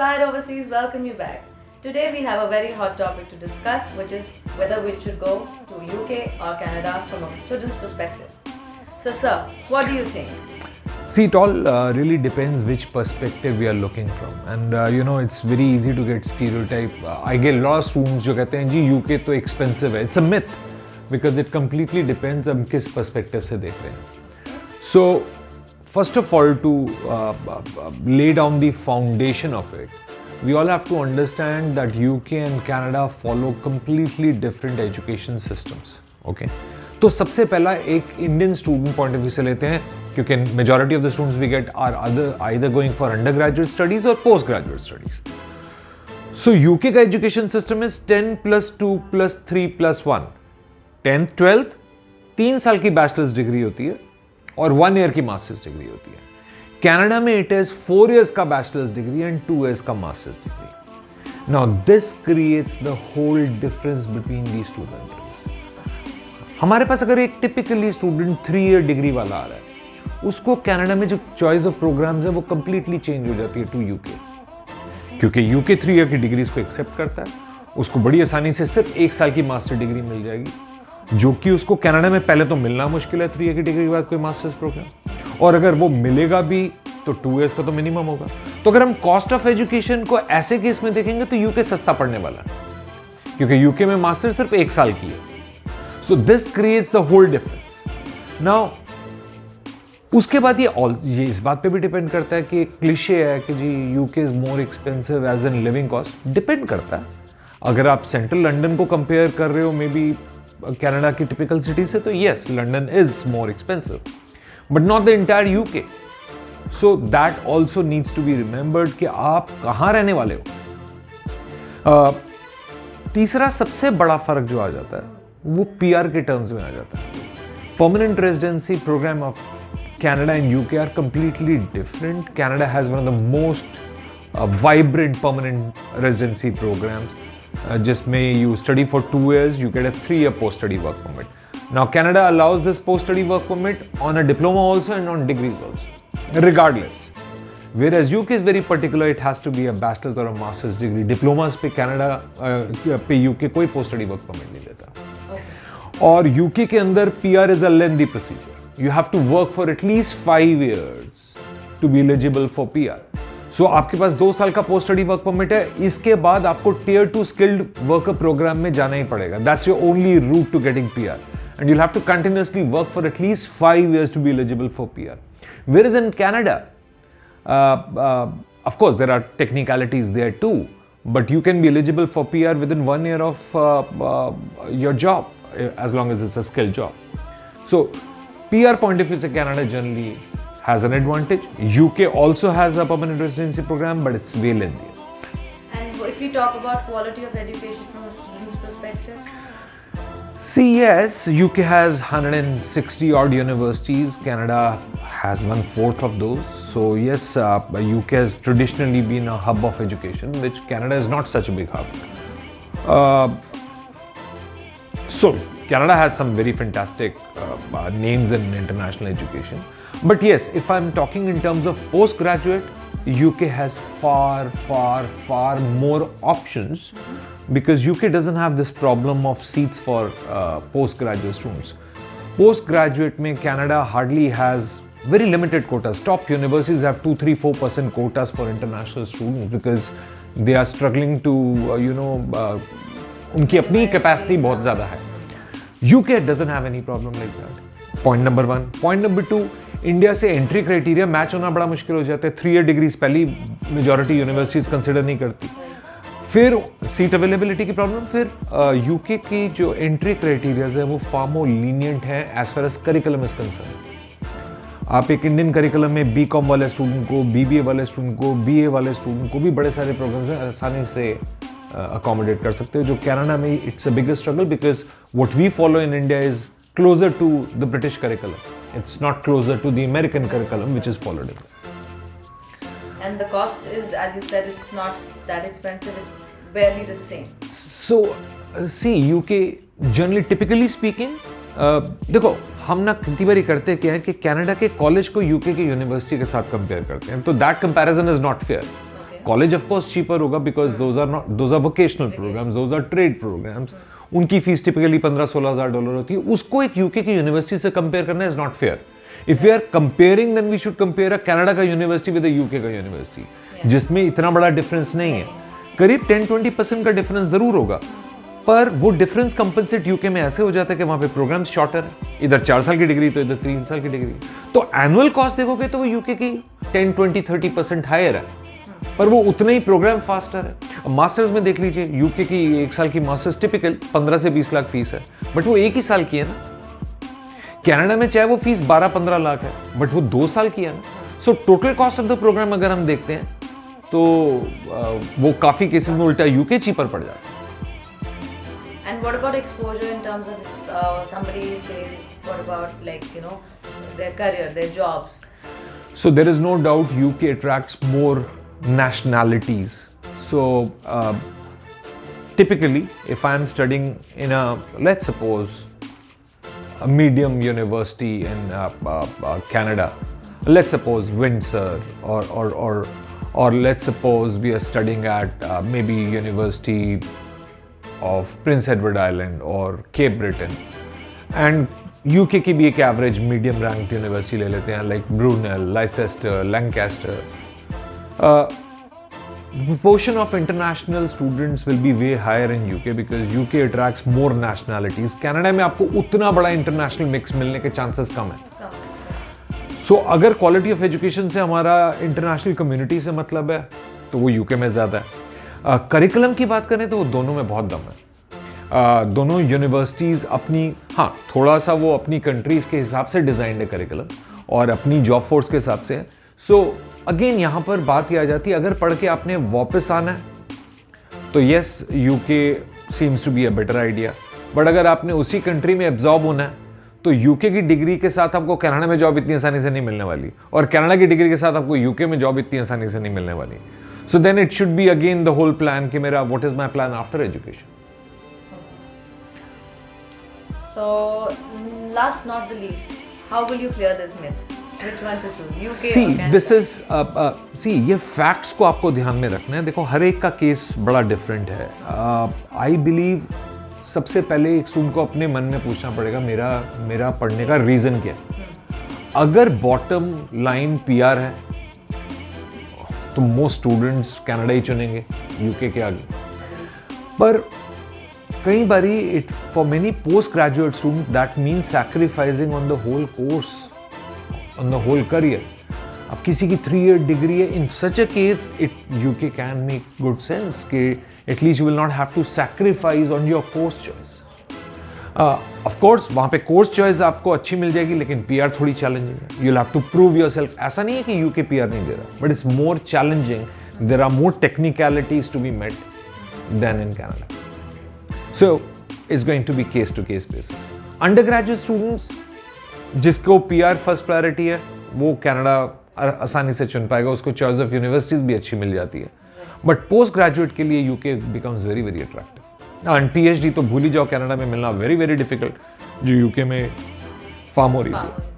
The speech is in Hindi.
Inspired Overseas welcome you back. Today we have a very hot topic to discuss, which is whether we should go to UK or Canada from a student's perspective. So sir, what do you think? See, it all really depends which perspective we are looking from. And it's very easy to get stereotype. I get a lot of students जो कहते हैं जी UK तो expensive है. It's a myth because it completely depends हम किस perspective से देख रहे हैं. So, first of all, to lay down the foundation of it, we all have to understand that UK and Canada follow completely different education systems. Okay? तो सबसे पहला एक Indian student point of view से लेते हैं क्योंकि majority of the students we get are either going for undergraduate studies और postgraduate studies. So UK का education system is 10+2+3+1. 10th 12th 3 साल की बैचलर्स डिग्री होती है और 1 ईयर की मास्टर्स डिग्री होती है. कनाडा में इट इज 4 इयर्स का बैचलर्स डिग्री एंड 2 इयर्स का masters degree. Now this creates the whole difference between these two countries. हमारे पास अगर एक टिपिकली स्टूडेंट 3 ईयर डिग्री वाला आ रहा है, उसको कनाडा में जो चॉइस ऑफ प्रोग्राम्स है वो कंप्लीटली चेंज हो जाती है टू यूके, क्योंकि यूके 3 ईयर की डिग्रीज को एक्सेप्ट करता है. उसको बड़ी आसानी से सिर्फ 1 साल की मास्टर डिग्री मिल जाएगी, जो कि उसको कनाडा में पहले तो मिलना मुश्किल है 3 ईयर की डिग्री के बाद कोई मास्टर्स प्रोग्राम, और अगर वो मिलेगा भी तो 2 इयर्स का तो मिनिमम होगा. तो अगर हम कॉस्ट ऑफ एजुकेशन को ऐसे केस में देखेंगे तो यूके सस्ता पड़ने वाला है, क्योंकि यूके में मास्टर सिर्फ 1 साल की है. So this creates the whole difference. Now, उसके बाद ये इस बात पे भी डिपेंड करता है कि क्लिशे है कि जी UK is more expensive as an living cost. Depend करता है. अगर आप सेंट्रल लंदन को कंपेयर कर रहे हो मे बी कनाडा की टिपिकल सिटी से, तो yes London is more expensive, but not the entire UK. So that also needs to be remembered कि आप कहाँ रहने वाले हो. तीसरा सबसे बड़ा फर्क जो आ जाता है वो पीआर के टर्म्स में आ जाता है. Permanent residency program of Canada and UK are completely different. Canada has one of the most vibrant permanent residency programs. जिसमें you study for 2 years, you get a 3-year post-study work permit. Now Canada allows this post-study work permit on a diploma also and on degrees also, regardless. Whereas UK is very particular, it has to be a bachelor's or a master's degree. Diplomas पे Canada पे UK कोई post-study work permit नहीं देता. और UK के अंदर PR is a lengthy procedure. You have to work for at least 5 years to be eligible for PR. So आपके पास 2 साल का पोस्ट स्टडी वर्क परमिट है, इसके बाद आपको टियर 2 स्किल्ड वर्कर प्रोग्राम में जाना ही पड़ेगा. That's your only route to getting PR, and you'll have to continuously work for at least 5 years to be eligible for PR. Whereas in Canada, of course there are technicalities there too, but you can be eligible for PR within 1 year of your job, as long as it's a skilled job. So PR point of view से Canada generally has an advantage. UK also has a permanent residency program, but it's way lengthier. And if we talk about quality of education from a student's perspective? See, yes, UK has 160 odd universities. Canada has 1/4 of those. So yes, UK has traditionally been a hub of education, which Canada is not such a big hub. So Canada has some very fantastic names in international education. But yes, if I'm talking in terms of postgraduate, UK has far more options because UK doesn't have this problem of seats for postgraduate students. Postgraduate mein Canada hardly has very limited quotas. Top universities have 2-3-4% quotas for international students because they are struggling to, उनकी अपनी capacity बहुत ज़्यादा है. UK doesn't have any problem like that. Point number 1. Point number 2, India से एंट्री क्राइटेरिया मैच होना बड़ा मुश्किल हो जाता है. 3 ईयर डिग्रीज पहली मेजॉरिटी यूनिवर्सिटीज कंसिडर नहीं करती. फिर सीट अवेलेबिलिटी की प्रॉब्लम. फिर यूके की जो एंट्री क्राइटेरियाज है वो फार मोर लीनियंट है as far as curriculum is concern. आप एक इंडियन करिकुलम में बीकॉम वाले स्टूडेंट को, बीबीए वाले स्टूडेंट को, बीए वाले स्टूडेंट को भी बड़े सारे प्रोग्राम्स हैं आसानी से अकोमोडेट कर सकते हो. जो कनाडा में it's a biggest struggle because what we follow in India is closer to the British curriculum. It's not closer to the American curriculum which is followed in. And the cost is, as you said, it's not that expensive. It's barely the same. So, see, UK generally, typically speaking, देखो हम ना कितनी बारी करते क्या है कि कनाडा के कॉलेज को यूके के यूनिवर्सिटी के साथ कंपेयर करते हैं, तो that comparison is not fair. College of course cheaper होगा because those are vocational programmes, those are trade programmes. उनकी फीस टिपिकली $15,000-16,000 होती है. उसको एक यूके की यूनिवर्सिटी से कंपेयर करना is not fair. If we are comparing then we should compare a Canada का यूनिवर्सिटी विद अ यूके का यूनिवर्सिटी जिसमें इतना बड़ा डिफरेंस नहीं है. करीब 10-20% का डिफरेंस जरूर होगा, पर वो डिफरेंस कंपनसेट यूके में ऐसे हो जाता है कि वहां पे प्रोग्राम्स शॉर्टर है. इधर 4 साल की डिग्री तो इधर 3 साल की डिग्री. तो एनुअल कॉस्ट देखोगे तो वो यूके की 10-20-30% हायर है, पर वो उतना ही प्रोग्राम फास्टर है. मास्टर्स में देख लीजिए, यूके की 1 साल की मास्टर्स टिपिकल 15 से 20 लाख फीस है, बट वो 1 ही साल की है ना. कनाडा में चाहे वो फीस 12-15 लाख है, बट वो 2 साल की है ना. So total cost of the program अगर हम देखते हैं तो वो काफी केसेस में उल्टा यूके चीपर पड़ जाता है. And what about exposure in terms of somebody says, what about like, you know, their career, their jobs? So there is no doubt UK attracts more nationalities. So typically, if I am studying in a, let's suppose, a medium university in Canada, let's suppose Windsor, or let's suppose we are studying at maybe University of Prince Edward Island or Cape Breton, and UK की भी एक एवरेज मीडियम रैंक्ड यूनिवर्सिटी ले लेते हैं like Brunel, Leicester, Lancaster. The proportion of international students will be way higher in UK because UK attracts more nationalities. Canada में आपको उतना बड़ा इंटरनेशनल मिक्स मिलने के चांसेस कम है. सो अगर क्वालिटी ऑफ एजुकेशन से हमारा इंटरनेशनल कम्युनिटी से मतलब है तो वो यूके में ज़्यादा है. करिकुलम की बात करें तो वो दोनों में बहुत दम है. दोनों यूनिवर्सिटीज़ अपनी, हाँ थोड़ा सा वो अपनी कंट्रीज़ के हिसाब से डिज़ाइंड है करिकुलम और अपनी जॉब फोर्स के हिसाब से है. सो अगेन यहाँ पर बात यह आ जाती है, अगर पढ़ के आपने वापस आना है तो yes UK seems to be a better idea. But अगर आपने उसी कंट्री में एब्जॉर्ब होना है तो यूके की डिग्री के साथ आपको कनाडा में जॉब इतनी आसानी से नहीं मिलने वाली, और कनाडा की डिग्री के साथ आपको यूके में जॉब इतनी आसानी से नहीं मिलने वाली. So then it should be again the whole plan कि मेरा what is my plan after education. So last not the least, how will you clear this myth? Which one to choose? UK See, or Canada? this is see ये facts को आपको ध्यान में रखना है. देखो हर एक का केस बड़ा डिफरेंट है. I believe सबसे पहले एक स्टूडेंट को अपने मन में पूछना पड़ेगा मेरा पढ़ने का रीजन क्या है. अगर बॉटम लाइन PR है तो मोस्ट स्टूडेंट्स कनाडा ही चुनेंगे यूके के आगे. पर कई बारी it for many postgraduate student that means sacrificing on the whole course, on the whole career. अब किसी की 3 ईयर डिग्री है, in such a case it UK can make good sense कि at least you will not have to sacrifice on your course choice. Of course वहाँ पे कोर्स चॉइस आपको अच्छी मिल जाएगी, लेकिन PR थोड़ी चैलेंजिंग है. You will have to prove yourself. ऐसा नहीं है कि यूके PR नहीं दे रहा, but it's more challenging. There are more technicalities to be met then in Canada. So it's going to be case to case basis. Undergraduate students जिसको PR फर्स्ट प्रायोरिटी है वो कनाडा आसानी से चुन पाएगा, उसको चॉइस ऑफ यूनिवर्सिटीज भी अच्छी मिल जाती है. बट पोस्ट ग्रेजुएट के लिए UK becomes very very attractive. And PhD तो भूल ही जाओ, कनाडा में मिलना वेरी वेरी डिफिकल्ट, जो यूके में फार मोर इजी.